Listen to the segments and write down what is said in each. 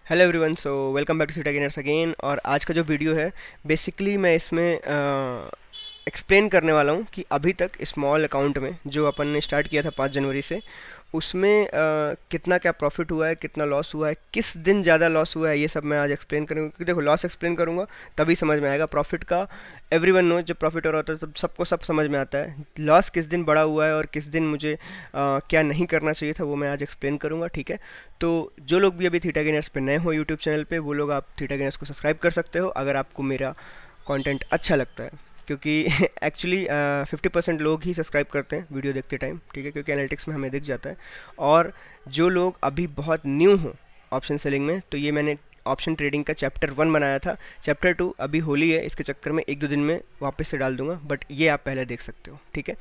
Hello everyone, so welcome back to Theta Gainers again. और आज का जो वीडियो है बेसिकली मैं इसमें एक्सप्लेन करने वाला हूँ कि अभी तक स्मॉल अकाउंट में जो अपन ने स्टार्ट किया था 5 जनवरी से उसमें कितना क्या प्रॉफिट हुआ है, कितना लॉस हुआ है, किस दिन ज़्यादा लॉस हुआ है, ये सब मैं आज एक्सप्लेन करूँगा। क्योंकि देखो, लॉस एक्सप्लेन करूँगा तभी समझ में आएगा। प्रॉफिट का एवरीवन नो, जब प्रॉफिट हो रहा होता है तब सबको सब समझ में आता है। लॉस किस दिन बड़ा हुआ है और किस दिन मुझे क्या नहीं करना चाहिए था, वो मैं आज एक्सप्लेन करूँगा। ठीक है, तो जो लोग भी अभी थीटा गेनर्स पे नए हो यूट्यूब चैनल पे, वो लोग आप थीटा गेनर्स को सब्सक्राइब कर सकते हो अगर आपको मेरा कंटेंट अच्छा लगता है। क्योंकि एक्चुअली 50% लोग ही सब्सक्राइब करते हैं वीडियो देखते टाइम। ठीक है, क्योंकि एनालिटिक्स में हमें दिख जाता है। और जो लोग अभी बहुत न्यू हो ऑप्शन सेलिंग में, तो ये मैंने ऑप्शन ट्रेडिंग का चैप्टर 1 बनाया था। चैप्टर 2 अभी होली है, इसके चक्कर में 1-2 दिन में वापस से डाल दूंगा, बट ये आप पहले देख सकते हो। ठीक है,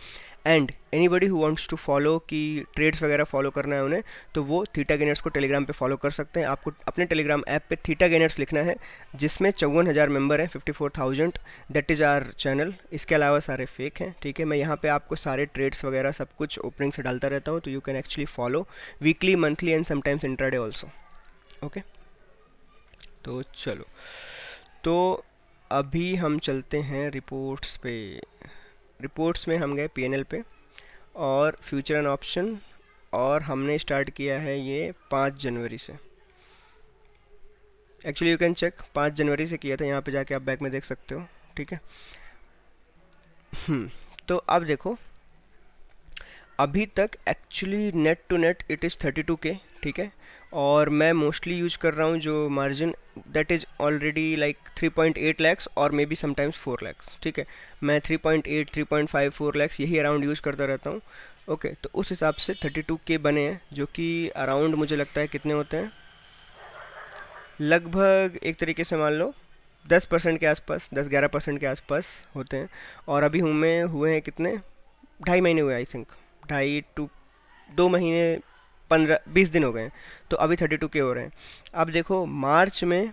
and anybody who wants to follow कि ट्रेड्स वगैरह फॉलो करना है उन्हें, तो वो थीटा गेनर्स को टेलीग्राम पे फॉलो कर सकते हैं। आपको अपने टेलीग्राम ऐप पे थीटा गेनर्स लिखना है, जिसमें 54,000 मेंबर हैं, 54,000। That is our channel. इसके अलावा सारे फेक हैं। ठीक है, मैं यहाँ पे आपको सारे ट्रेड्स वगैरह सब कुछ ओपनिंग से डालता रहता हूँ, तो you can actually follow weekly, monthly and sometimes intraday also. Okay, तो चलो, तो अभी हम चलते हैं रिपोर्ट्स पे। रिपोर्ट्स में हम गए पीएनएल पे और फ्यूचर एंड ऑप्शन, और हमने स्टार्ट किया है ये 5 जनवरी से। एक्चुअली यू कैन चेक, 5 जनवरी से किया था, यहाँ पे जाके आप बैक में देख सकते हो। ठीक है, तो अब देखो, अभी तक actually net to net it is 32K। ठीक है, और मैं मोस्टली यूज कर रहा हूँ जो margin, that is already like 3.8 lakhs और मे बी समटाइम्स 4 लैक्स। ठीक है, मैं 3.8, 3.5, 4 लैक्स यही अराउंड यूज करता रहता हूँ। ओके, तो उस हिसाब से 32K बने हैं, जो कि अराउंड मुझे लगता है कितने होते हैं, लगभग एक तरीके से मान लो 10% के आसपास, 10-11% के आसपास होते हैं। और अभी हुए हैं कितने, 2.5 महीने हुए आई थिंक, 2.5 2 महीने 15-20 दिन हो गए हैं। तो अभी 32K हो रहे हैं। अब देखो मार्च में,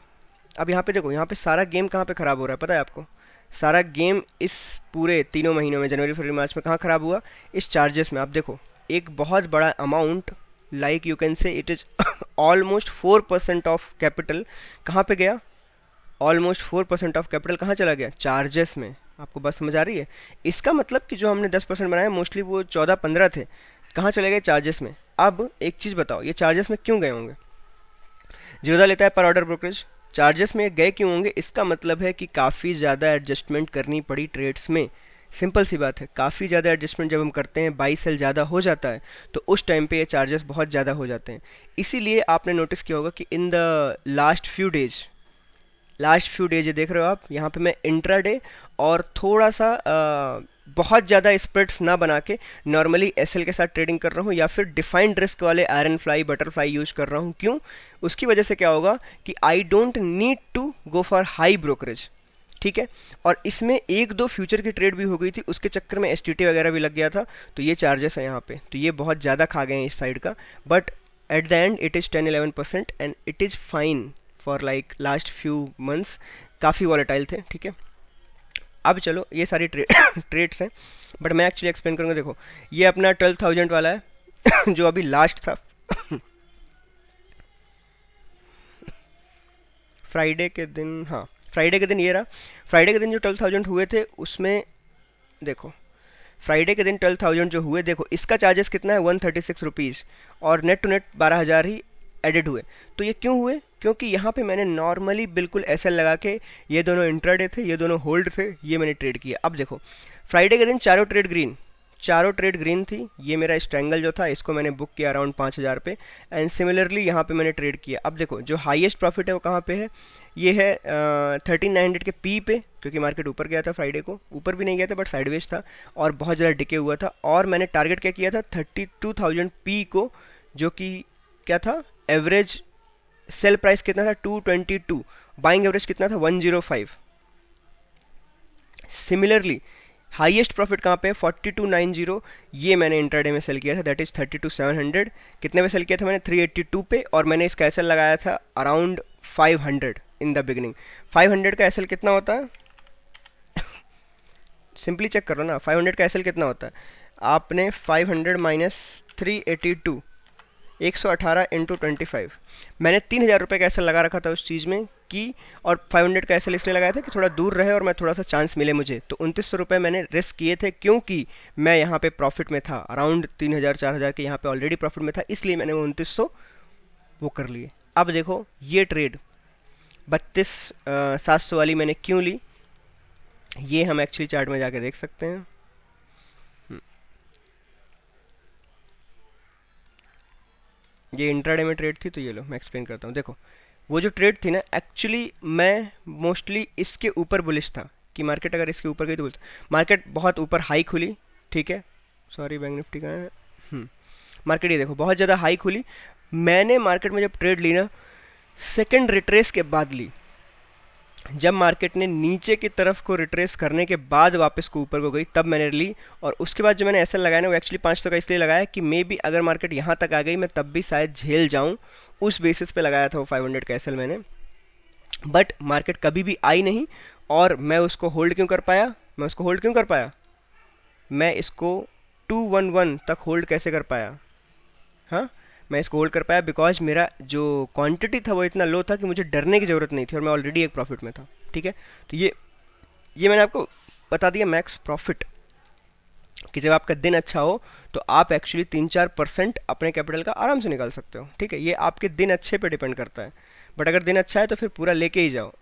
अब यहाँ पे देखो, यहाँ पे सारा गेम कहाँ पे ख़राब हो रहा है पता है आपको? सारा गेम इस पूरे तीनों महीनों में, जनवरी फरवरी मार्च में कहाँ ख़राब हुआ? इस चार्जेस में। आप देखो, एक बहुत बड़ा amount, like you can say it is almost 4% of capital कहाँ पे गया? ऑलमोस्ट 4% ऑफ कैपिटल कहाँ चला गया? चार्जेस में। आपको बात समझ आ रही है? इसका मतलब कि जो हमने 10% बनाया, मोस्टली वो 14-15 थे, कहाँ चले गए? चार्जेस में। अब एक चीज़ बताओ, ये चार्जेस में क्यों गए होंगे? ज़्यादा लेता है पर ऑर्डर ब्रोकरेज, चार्जेस में गए क्यों होंगे? इसका मतलब है कि काफ़ी ज़्यादा एडजस्टमेंट करनी पड़ी ट्रेड्स में। सिंपल सी बात है, काफ़ी ज़्यादा एडजस्टमेंट जब हम करते हैं, बाई सेल ज़्यादा हो जाता है, तो उस टाइम पे ये चार्जेस बहुत ज़्यादा हो जाते हैं। इसीलिए आपने नोटिस किया होगा कि in the last few days ये देख रहे हो आप, यहाँ पे मैं इंट्राडे और थोड़ा सा बहुत ज़्यादा स्प्रेड्स ना बना के नॉर्मली एसएल के साथ ट्रेडिंग कर रहा हूँ, या फिर डिफाइंड रिस्क वाले आयरन फ्लाई, बटरफ्लाई यूज कर रहा हूँ। क्यों? उसकी वजह से क्या होगा कि I don't need to go for high brokerage. ठीक है, और इसमें 1-2 फ्यूचर की ट्रेड भी हो गई थी, उसके चक्कर में एसटीटी वगैरह भी लग गया था, तो ये चार्जेस है यहाँ पे, तो ये बहुत ज़्यादा खा गए हैं इस साइड का। But at the end it is 10-11% and it is fine for like last few months. काफ़ी वॉलेटाइल थे। ठीक है, अब चलो, ये सारी ट्रेड्स हैं, बट मैं एक्चुअली एक्सप्लेन करूँगा। देखो, ये अपना 12,000 वाला है जो अभी लास्ट था फ्राइडे के दिन। हाँ, फ्राइडे के दिन ये रहा। फ्राइडे के दिन जो 12,000 हुए थे उसमें देखो, फ्राइडे के दिन 12,000 जो हुए, देखो इसका चार्जेस कितना है, 136 रुपीज़, और नेट टू नेट 12,000 ही एडिड हुए। तो ये क्यों हुए? क्योंकि यहाँ पे मैंने नॉर्मली बिल्कुल एसएल लगा के, ये दोनों इंट्राडे थे, ये दोनों होल्ड थे, ये मैंने ट्रेड किया। अब देखो, फ्राइडे के दिन चारों ट्रेड ग्रीन थी। ये मेरा स्ट्रैंगल जो था, इसको मैंने बुक किया अराउंड 5,000 पे, एंड सिमिलरली यहाँ पे मैंने ट्रेड किया। अब देखो, जो हाईएस्ट प्रॉफिट है वो कहाँ पे है? ये है 13,900 के पी पे, क्योंकि मार्केट ऊपर गया था फ्राइडे को, ऊपर भी नहीं गया था बट साइडवेज था, और बहुत ज़्यादा डिके हुआ था। और मैंने टारगेट क्या किया था? 32,000 पी को, जो कि क्या था? एवरेज सेल प्राइस कितना था? 222, बाइंग एवरेज कितना था? 105। सिमिलरली हाईएस्ट प्रॉफिट कहाँ पे? 4290, ये मैंने इंट्राडे में सेल किया था, दैट इज 32,700। कितने पे सेल किया था मैंने? 382 पे, और मैंने इसका एसएल लगाया था अराउंड 500 इन द बिगिनिंग। 500 का एसएल कितना होता है? सिंपली चेक कर लो ना, 500 का एसएल कितना होता है? आपने 500 माइनस 382 118 इंटू 25, मैंने 3,000 रुपये का एसएल लगा रखा था उस चीज़ में कि, और 500 का एसएल इसलिए लगाया था कि थोड़ा दूर रहे और मैं थोड़ा सा चांस मिले मुझे। तो 2900 रुपये मैंने रिस्क किए थे क्योंकि मैं यहाँ पे प्रॉफिट में था, अराउंड 3,000-4,000 के यहाँ पे ऑलरेडी प्रॉफिट में था, इसलिए मैंने वो 2900 वो कर लिए। अब देखो ये ट्रेड 32,700 वाली मैंने क्यों ली, ये हम एक्चुअली चार्ट में जाके देख सकते हैं। ये इंट्राडे में ट्रेड थी, तो ये लो मैं एक्सप्लेन करता हूँ। देखो वो जो ट्रेड थी ना, एक्चुअली मैं मोस्टली इसके ऊपर बुलिश था कि मार्केट अगर इसके ऊपर गई तो मार्केट बहुत ऊपर हाई खुली, ठीक है, सॉरी बैंक निफ्टी का है, मार्केट ये देखो बहुत ज़्यादा हाई खुली। मैंने मार्केट में जब ट्रेड ली ना, सेकंड रिट्रेस के बाद ली, जब मार्केट ने नीचे की तरफ को रिट्रेस करने के बाद वापस को ऊपर को गई तब मैंने ली। और उसके बाद जो मैंने एसएल लगाया ना, वो एक्चुअली 500 का इसलिए लगाया कि मे बी अगर मार्केट यहाँ तक आ गई मैं तब भी शायद झेल जाऊँ, उस बेसिस पे लगाया था वो 500 का एसएल मैंने। बट मार्केट कभी भी आई नहीं और मैं उसको होल्ड क्यों कर पाया, मैं इसको 211 तक होल्ड कैसे कर पाया, हाँ मैं इसको होल्ड कर पाया बिकॉज मेरा जो क्वांटिटी था वो इतना लो था कि मुझे डरने की ज़रूरत नहीं थी और मैं ऑलरेडी एक प्रॉफिट में था, ठीक है। तो ये मैंने आपको बता दिया मैक्स प्रॉफिट, कि जब आपका दिन अच्छा हो तो आप एक्चुअली 3-4% अपने कैपिटल का आराम से निकाल सकते हो, ठीक है। ये आपके दिन अच्छे पे डिपेंड करता है, बट अगर दिन अच्छा है तो फिर पूरा लेके ही जाओ।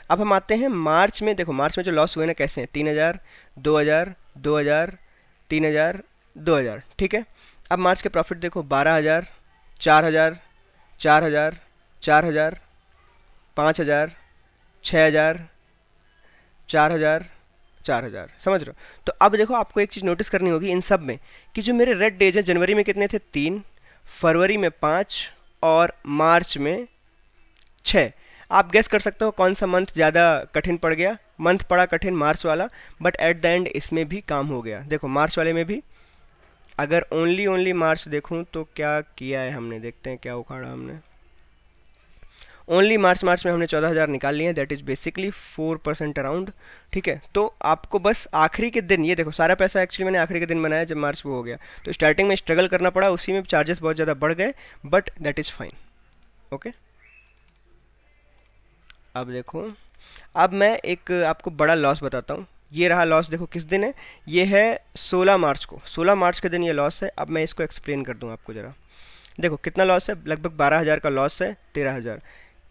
अब हम आते हैं मार्च में। देखो मार्च में जो लॉस हुए ना कैसे हैं, 3,000, 2,000, 2,000, 3,000, 2,000, ठीक है। अब मार्च के प्रॉफिट देखो 12,000, 4,000, 4,000, 4,000, 5,000, 6,000, 4,000, 4,000, समझ रहे हो। तो अब देखो आपको एक चीज़ नोटिस करनी होगी इन सब में कि जो मेरे रेड डेज हैं, जनवरी में कितने थे 3, फरवरी में 5 और मार्च में 6। आप गेस कर सकते हो कौन सा मंथ ज़्यादा कठिन पड़ गया, मंथ पड़ा कठिन मार्च वाला, बट एट द एंड इसमें भी काम हो गया। देखो मार्च वाले में भी अगर ओनली मार्च देखूं तो क्या किया है हमने, देखते हैं क्या उखाड़ा हमने। ओनली मार्च में हमने 14,000 निकाल लिए, दैट इज बेसिकली 4% अराउंड, ठीक है। तो आपको बस आखिरी के दिन, ये देखो सारा पैसा एक्चुअली मैंने आखिरी के दिन बनाया जब मार्च वो हो गया, तो स्टार्टिंग में स्ट्रगल करना पड़ा, उसी में चार्जेस बहुत ज़्यादा बढ़ गए, but that is fine, okay. अब देखो, अब मैं एक आपको बड़ा लॉस बताता हूँ। ये रहा लॉस, देखो किस दिन है, ये है 16 मार्च को, 16 मार्च के दिन ये लॉस है। अब मैं इसको एक्सप्लेन कर दूँ आपको ज़रा। देखो कितना लॉस है, लगभग 12,000 का लॉस है, 13,000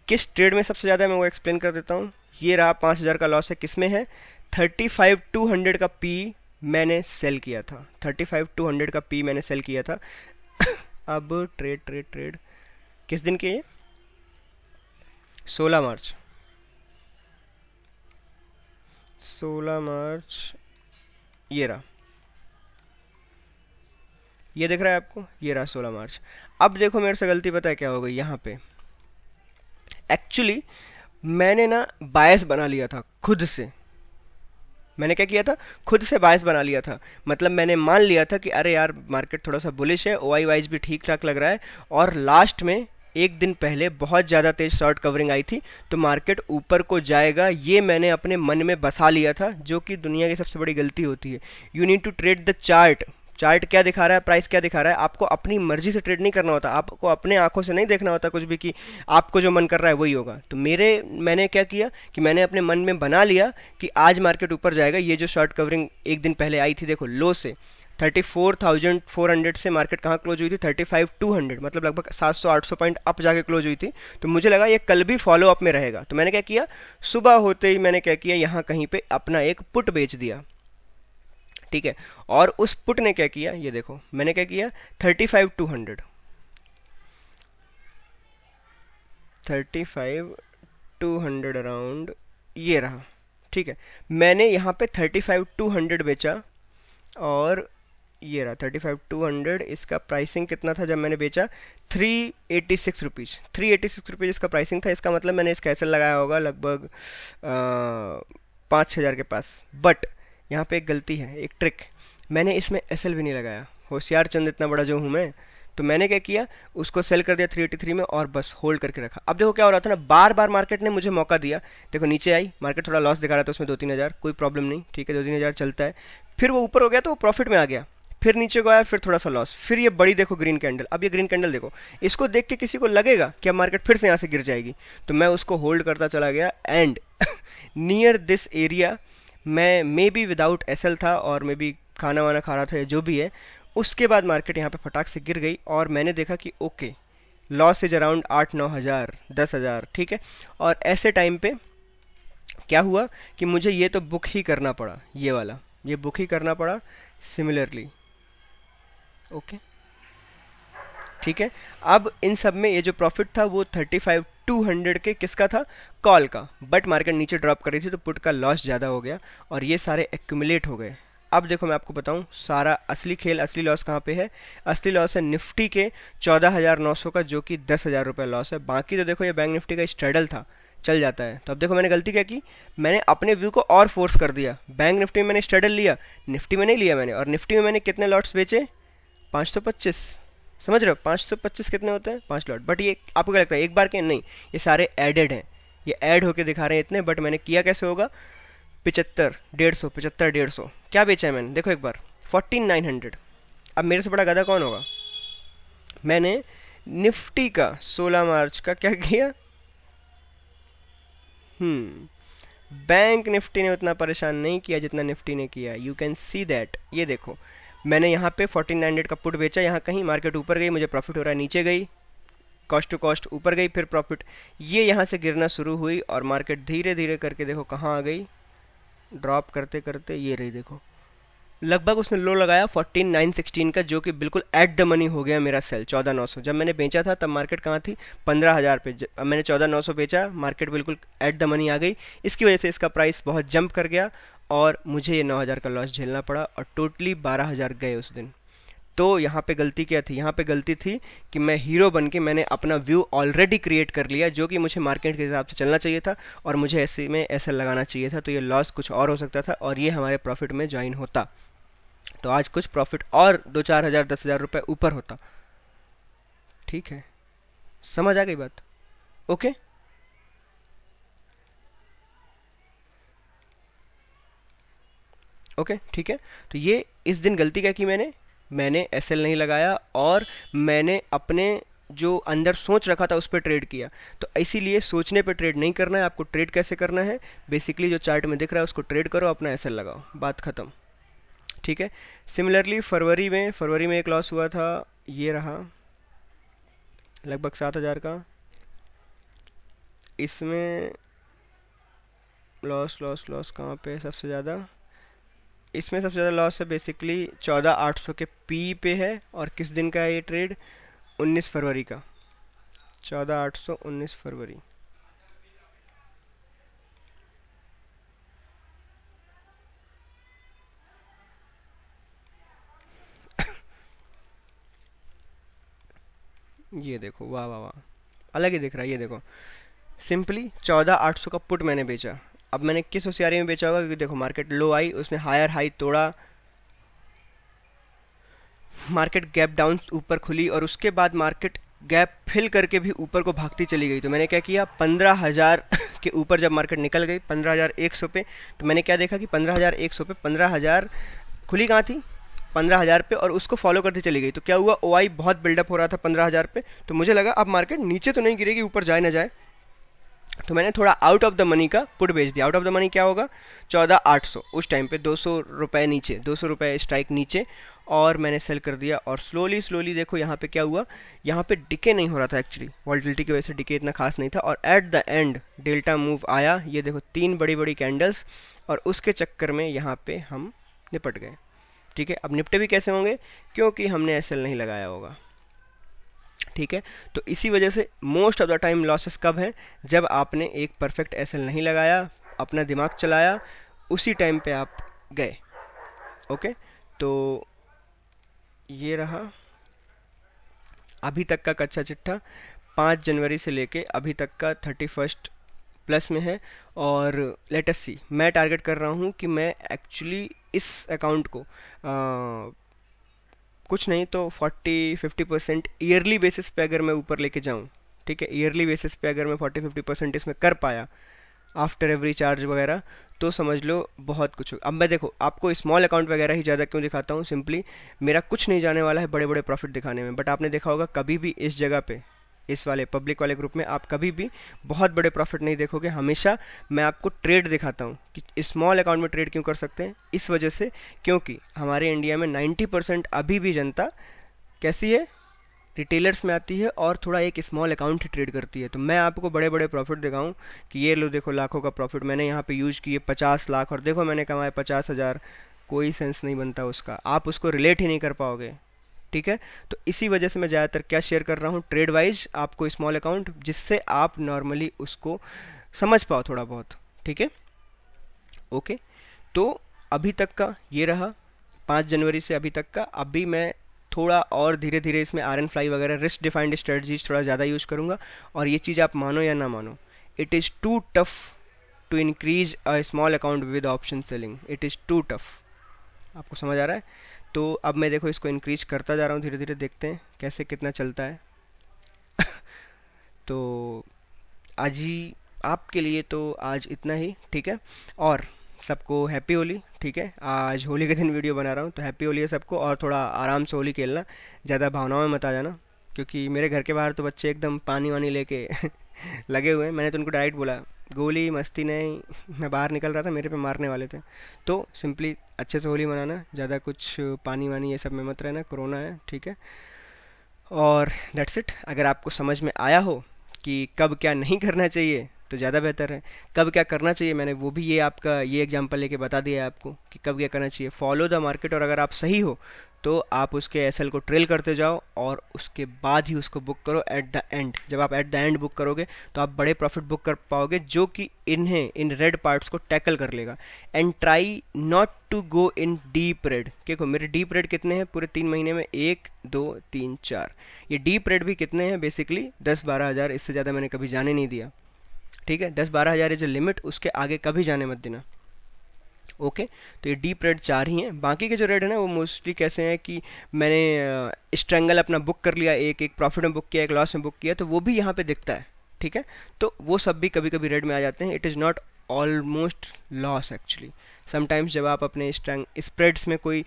किस ट्रेड में सबसे ज़्यादा है मैं वो एक्सप्लेन कर देता हूँ। ये रहा 5,000 का लॉस है, किस में है, 35,200 का पी मैंने सेल किया था, 35,200 का पी मैंने सेल किया था। अब ट्रेड किस दिन के, 16 मार्च, 16 मार्च, ये रहा, ये दिख रहा है आपको, ये रहा 16 मार्च। अब देखो मेरे से गलती पता है क्या हो गई यहाँ पे, एक्चुअली मैंने ना बायस बना लिया था खुद से। मैंने क्या किया था, खुद से बायस बना लिया था, मतलब मैंने मान लिया था कि अरे यार मार्केट थोड़ा सा बुलिश है, ओआई वाइज भी ठीक ठाक लग रहा है, और लास्ट में एक दिन पहले बहुत ज़्यादा तेज शॉर्ट कवरिंग आई थी, तो मार्केट ऊपर को जाएगा ये मैंने अपने मन में बसा लिया था, जो कि दुनिया की सबसे बड़ी गलती होती है। You need to trade the chart, chart क्या दिखा रहा है, प्राइस क्या दिखा रहा है, आपको अपनी मर्जी से ट्रेड नहीं करना होता, आपको अपने आंखों से नहीं देखना होता कुछ भी कि आपको जो मन कर रहा है वही होगा। तो मैंने क्या किया कि मैंने अपने मन में बना लिया कि आज मार्केट ऊपर जाएगा। ये जो शॉर्ट कवरिंग एक दिन पहले आई थी, देखो लो से 34,400 से मार्केट कहाँ क्लोज हुई थी, 35,200, मतलब लगभग 700-800 पॉइंट अप जाके क्लोज हुई थी। तो मुझे लगा ये कल भी फॉलो अप में रहेगा, तो मैंने क्या किया, सुबह होते ही मैंने क्या किया, यहाँ कहीं पे अपना एक पुट बेच दिया, ठीक है। और उस पुट ने क्या किया, ये देखो मैंने क्या किया, 35,200 अराउंड ये रहा, ठीक है। मैंने यहाँ पे 35,200 बेचा, और ये रहा 35,200, इसका प्राइसिंग कितना था जब मैंने बेचा, 386 रुपीज़, 386 रुपीज़ इसका प्राइसिंग था। इसका मतलब मैंने इसका एसएल लगाया होगा लगभग 5,000 के पास। बट यहाँ पे एक गलती है, एक ट्रिक, मैंने इसमें एसएल भी नहीं लगाया, होशियार चंद इतना बड़ा जो हूँ मैं। तो मैंने क्या किया, उसको सेल कर दिया 383 में और बस होल्ड करके रखा। अब देखो क्या हो रहा था ना, बार बार मार्केट ने मुझे मौका दिया, देखो नीचे आई मार्केट, थोड़ा लॉस दिखा रहा था उसमें 2-3 हज़ार, कोई प्रॉब्लम नहीं, ठीक है 2-3 हज़ार चलता है। फिर वो ऊपर हो गया तो वो प्रॉफिट में आ गया, फिर नीचे को आया, फिर थोड़ा सा लॉस, फिर ये बड़ी देखो ग्रीन कैंडल। अब ये ग्रीन कैंडल देखो, इसको देख के किसी को लगेगा कि अब मार्केट फिर से यहाँ से गिर जाएगी, तो मैं उसको होल्ड करता चला गया एंड नियर दिस एरिया मैं मे बी विदाउट एसएल था और मे बी खाना वाना खा रहा था या जो भी है। उसके बाद मार्केट यहाँ पे फटाक से गिर गई और मैंने देखा कि ओके लॉस इज अराउंड 8-9 हज़ार 10 हज़ार, ठीक है। और ऐसे टाइम पे क्या हुआ कि मुझे ये तो बुक ही करना पड़ा, ये वाला ये बुक ही करना पड़ा सिमिलरली, ओके ठीक है। अब इन सब में ये जो प्रॉफिट था वो 35-200 के किसका था, कॉल का, बट मार्केट नीचे ड्रॉप कर रही थी तो पुट का लॉस ज़्यादा हो गया और ये सारे एक्यूमुलेट हो गए। अब देखो मैं आपको बताऊं सारा असली खेल, असली लॉस कहाँ पे है। असली लॉस है निफ्टी के 14,900 का, जो कि 10,000 रुपये लॉस है। बाकी तो देखो ये बैंक निफ्टी का स्ट्रेडल था, चल जाता है। तो अब देखो मैंने गलती क्या की, मैंने अपने व्यू को और फोर्स कर दिया। बैंक निफ्टी में मैंने स्ट्रेडल लिया, निफ्टी में नहीं लिया मैंने। और निफ्टी में मैंने कितने लॉट्स बेचे, 525, समझ रहे हो 525 कितने होते हैं, 5 लॉट। बट ये आपको क्या लगता है एक बार के, नहीं, ये सारे एडेड हैं, ये ऐड होके दिखा रहे हैं इतने। बट मैंने किया कैसे होगा, 75 150 75 150 क्या बेचा है मैंने, देखो एक बार 14,900। अब मेरे से बड़ा गधा कौन होगा, मैंने निफ्टी का 16 मार्च का क्या किया, बैंक निफ्टी ने उतना परेशान नहीं किया जितना निफ्टी ने किया। यू कैन सी दैट, ये देखो मैंने यहाँ पे 14,900 का पुट बेचा, यहाँ कहीं मार्केट ऊपर गई, मुझे प्रॉफिट हो रहा है, नीचे गई कॉस्ट टू कॉस्ट ऊपर गई, फिर प्रॉफिट, ये यहाँ से गिरना शुरू हुई और मार्केट धीरे धीरे करके देखो कहाँ आ गई, ड्रॉप करते करते ये रही देखो, लगभग उसने लो लगाया 14,916 का, जो कि बिल्कुल एट द मनी हो गया मेरा सेल 14,900। जब मैंने बेचा था तब मार्केट कहाँ थी, 15,000 पे। अब मैंने 14,900 बेचा, मार्केट बिल्कुल एट द मनी आ गई, इसकी वजह से इसका प्राइस बहुत जंप कर गया और मुझे ये 9,000 का लॉस झेलना पड़ा और टोटली 12,000 गए उस दिन। तो यहाँ पे गलती क्या थी, यहाँ पे गलती थी कि मैं हीरो बन के मैंने अपना व्यू ऑलरेडी क्रिएट कर लिया, जो कि मुझे मार्केट के हिसाब से चलना चाहिए था और मुझे ऐसे में ऐसा लगाना चाहिए था, तो ये लॉस कुछ और हो सकता था और ये हमारे प्रॉफिट में ज्वाइन होता, तो आज कुछ प्रॉफिट और 2-4 हज़ार 10,000 रुपये ऊपर होता। ठीक है, समझ आ गई बात, ओके। ओके ठीक है, तो ये इस दिन गलती क्या की मैंने एसएल नहीं लगाया और मैंने अपने जो अंदर सोच रखा था उस पर ट्रेड किया। तो इसीलिए सोचने पे ट्रेड नहीं करना है आपको। ट्रेड कैसे करना है, बेसिकली जो चार्ट में दिख रहा है उसको ट्रेड करो, अपना एसएल लगाओ, बात खत्म, ठीक है। सिमिलरली फरवरी में एक लॉस हुआ था, ये रहा लगभग 7,000 का। इसमें लॉस लॉस लॉस कहाँ पे सबसे ज़्यादा, इसमें सबसे ज़्यादा लॉस है बेसिकली 14,800 के पी पे है। और किस दिन का है ये ट्रेड, 19 फरवरी का, 14,800 19 फरवरी। ये देखो वाह वाह वाह, अलग ही दिख रहा है। ये देखो सिंपली 14,800 का पुट मैंने बेचा। अब मैंने किस होशियारी में बेचा होगा, क्योंकि देखो मार्केट लो आई, उसने हायर हाई तोड़ा, मार्केट गैप डाउन ऊपर खुली और उसके बाद मार्केट गैप फिल करके भी ऊपर को भागती चली गई। तो मैंने क्या किया, 15,000 के ऊपर जब मार्केट निकल गई 15,100 पे, तो मैंने क्या देखा कि 15,100 पे 15,000 खुली कहाँ थी, 15,000 पे, और उसको फॉलो करती चली गई। तो क्या हुआ, ओआई बहुत बिल्डअप हो रहा था 15,000 पे, तो मुझे लगा अब मार्केट नीचे तो नहीं गिरेगी, ऊपर जाए ना जाए, तो मैंने थोड़ा आउट ऑफ द मनी का पुट बेच दिया। आउट ऑफ द मनी क्या होगा, 14,800 उस टाइम पे, 200 रुपये नीचे, 200 रुपये स्ट्राइक नीचे, और मैंने सेल कर दिया। और स्लोली स्लोली देखो यहाँ पे क्या हुआ, यहाँ पे डिके नहीं हो रहा था एक्चुअली, वॉल्टिलिटी की वजह से डिके इतना खास नहीं था। और at the end delta move आया, ये देखो 3 बड़ी बड़ी कैंडल्स, और उसके चक्कर में यहाँ पे हम निपट गए। ठीक है, अब निपटे भी कैसे होंगे, क्योंकि हमने एसएल नहीं लगाया होगा। ठीक है, तो इसी वजह से most of the time losses कब हैं, जब आपने एक परफेक्ट एसएल नहीं लगाया, अपना दिमाग चलाया, उसी टाइम पे आप गए। ओके, तो ये रहा अभी तक का कच्चा चिट्ठा, 5 जनवरी से लेके अभी तक का 31 प्लस में है। और लेट अस सी, मैं टारगेट कर रहा हूँ कि मैं एक्चुअली इस अकाउंट को कुछ नहीं तो 40-50% ईयरली बेसिस पे अगर मैं ऊपर लेके जाऊँ, ठीक है, ईयरली बेसिस पे अगर मैं 40-50% इसमें कर पाया आफ्टर एवरी चार्ज वगैरह, तो समझ लो बहुत कुछ हो। अब मैं देखो आपको स्मॉल अकाउंट वगैरह ही ज़्यादा क्यों दिखाता हूँ, सिंपली मेरा कुछ नहीं जाने वाला है बड़े बड़े प्रॉफिट दिखाने में। बट आपने देखा होगा कभी भी इस जगह पे, इस वाले पब्लिक वाले ग्रुप में आप कभी भी बहुत बड़े प्रॉफिट नहीं देखोगे। हमेशा मैं आपको ट्रेड दिखाता हूँ कि स्मॉल अकाउंट में ट्रेड क्यों कर सकते हैं, इस वजह से क्योंकि हमारे इंडिया में 90% अभी भी जनता कैसी है, रिटेलर्स में आती है और थोड़ा एक स्मॉल अकाउंट ही ट्रेड करती है। तो मैं आपको बड़े बड़े प्रॉफिट दिखाऊं कि ये लो देखो लाखों का प्रॉफिट मैंने यहाँ पे यूज किए 50 लाख, और देखो मैंने कमाए 50,000, कोई सेंस नहीं बनता उसका, आप उसको रिलेट ही नहीं कर पाओगे। ठीक है, तो इसी वजह से मैं ज़्यादातर क्या शेयर कर रहा हूँ ट्रेड वाइज आपको स्मॉल अकाउंट, जिससे आप नॉर्मली उसको समझ पाओ थोड़ा बहुत। ठीक है, ओके। तो अभी तक का ये रहा 5 जनवरी से अभी तक का। अभी मैं थोड़ा और धीरे धीरे इसमें आर एन फ्लाई वगैरह रिस्क डिफाइंड स्ट्रेटजीज थोड़ा ज़्यादा यूज करूँगा। और ये चीज़ आप मानो या ना मानो, it is too tough to increase a small account with option selling, it is too tough. आपको समझ आ रहा है? तो अब मैं देखो इसको इंक्रीज करता जा रहा हूँ धीरे धीरे, देखते हैं कैसे कितना चलता है। तो आज ही आपके लिए तो आज इतना ही, ठीक है। और सबको हैप्पी होली, ठीक है। आज होली के दिन वीडियो बना रहा हूँ तो हैप्पी होली है सबको, और थोड़ा आराम से होली खेलना, ज़्यादा भावनाओं में मत आ जाना, क्योंकि मेरे घर के बाहर तो बच्चे एकदम पानी वानी लेके लगे हुए हैं। मैंने तो उनको डायरेक्ट बोला गोली मस्ती नहीं, मैं बाहर निकल रहा था मेरे पे मारने वाले थे। तो सिंपली अच्छे से होली मनाना, ज़्यादा कुछ पानी वानी ये सब में मत रहना, कोरोना है, ठीक है। और दैट्स इट। अगर आपको समझ में आया हो कि कब क्या नहीं करना चाहिए तो ज़्यादा बेहतर है, कब क्या करना चाहिए मैंने वो भी ये आपका ये एग्जांपल लेके बता दिया है आपको कि कब क्या करना चाहिए। फॉलो द मार्केट, और अगर आप सही हो तो आप उसके एसएल को ट्रेल करते जाओ और उसके बाद ही उसको बुक करो एट द एंड। जब आप एट द एंड बुक करोगे तो आप बड़े प्रॉफिट बुक कर पाओगे, जो कि इन रेड पार्ट्स को टैकल कर लेगा। And try not to go in deep red. देखो मेरे डीप रेड कितने हैं पूरे 3 महीने में, 1 2 3 4। ये डीप रेड भी कितने हैं बेसिकली 10-12 हज़ार, इससे ज़्यादा मैंने कभी जाने नहीं दिया। ठीक है, 10-12 हज़ार इज लिमिट, उसके आगे कभी जाने मत देना। ओके, तो ये डीप रेड 4 ही हैं। बाकी के जो रेड है ना वो मोस्टली कैसे हैं कि मैंने स्ट्रैंगल अपना बुक कर लिया, एक एक प्रॉफिट में बुक किया, एक लॉस में बुक किया, तो वो भी यहाँ पे दिखता है। ठीक है, तो वो सब भी कभी कभी रेड में आ जाते हैं। It is not almost loss actually. Sometimes जब आप अपने स्प्रेड्स में कोई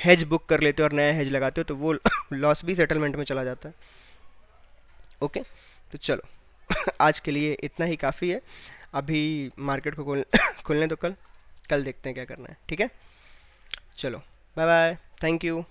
हेज बुक कर लेते हो और नया हेज लगाते हो तो वो लॉस भी सेटलमेंट में चला जाता है। ओके, तो चलो आज के लिए इतना ही काफ़ी है। अभी मार्केट को खुलने दो, कल देखते हैं क्या करना है। ठीक है, चलो बाय बाय, थैंक यू।